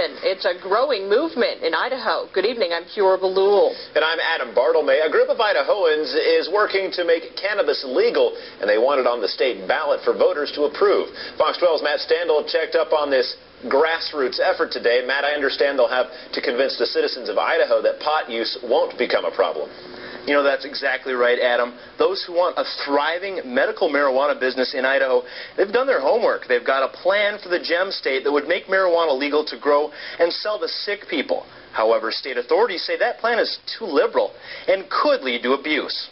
It's a growing movement in Idaho. Good evening, I'm Kiora Balul. And I'm Adam Bartlemay. A group of Idahoans is working to make cannabis legal, and they want it on the state ballot for voters to approve. Fox 12's Matt Standel checked up on this grassroots effort today. Matt, I understand they'll have to convince the citizens of Idaho that pot use won't become a problem. You know, that's exactly right, Adam. Those who want a thriving medical marijuana business in Idaho, they've done their homework. They've got a plan for the gem state that would make marijuana legal to grow and sell to sick people. However, state authorities say that plan is too liberal and could lead to abuse.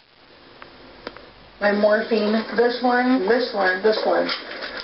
My morphine, this one.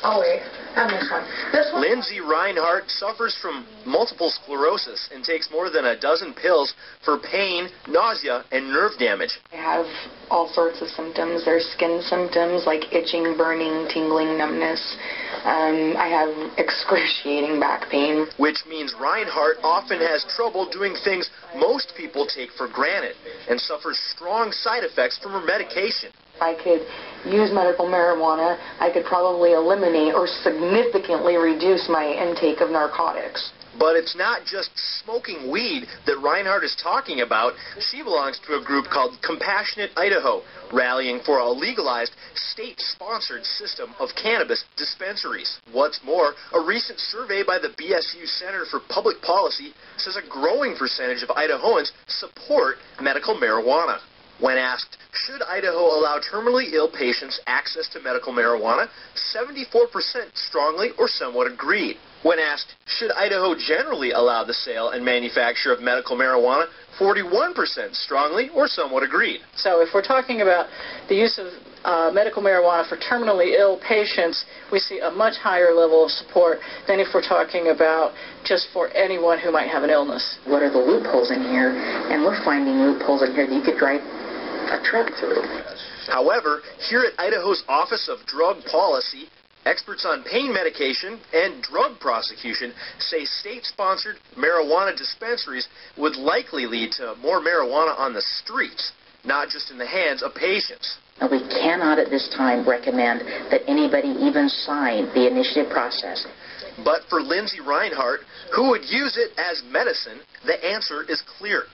Oh, wait. And this one. Lindsey Rinehart suffers from multiple sclerosis and takes more than a dozen pills for pain, nausea, and nerve damage. I have all sorts of symptoms. There's skin symptoms like itching, burning, tingling, numbness. I have excruciating back pain. Which means Rinehart often has trouble doing things most people take for granted and suffers strong side effects from her medication. If I could use medical marijuana, I could probably eliminate or significantly reduce my intake of narcotics. But it's not just smoking weed that Rinehart is talking about. She belongs to a group called Compassionate Idaho, rallying for a legalized, state-sponsored system of cannabis dispensaries. What's more, a recent survey by the BSU Center for Public Policy says a growing percentage of Idahoans support medical marijuana. When asked, should Idaho allow terminally ill patients access to medical marijuana, 74% strongly or somewhat agreed. When asked, should Idaho generally allow the sale and manufacture of medical marijuana, 41% strongly or somewhat agreed. So if we're talking about the use of medical marijuana for terminally ill patients, we see a much higher level of support than if we're talking about just for anyone who might have an illness. What are the loopholes in here? And we're finding loopholes in here that you could drive a truck through. However, here at Idaho's Office of Drug Policy, experts on pain medication and drug prosecution say state-sponsored marijuana dispensaries would likely lead to more marijuana on the streets, not just in the hands of patients. Now, we cannot at this time recommend that anybody even sign the initiative process. But for Lindsey Rinehart, who would use it as medicine, the answer is clear.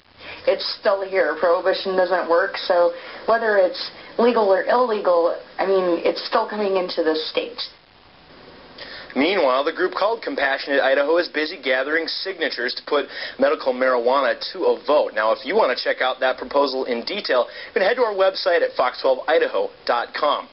It's still here. Prohibition doesn't work, so whether it's legal or illegal, I mean, it's still coming into the state. Meanwhile, the group called Compassionate Idaho is busy gathering signatures to put medical marijuana to a vote. Now, if you want to check out that proposal in detail, you can head to our website at fox12idaho.com.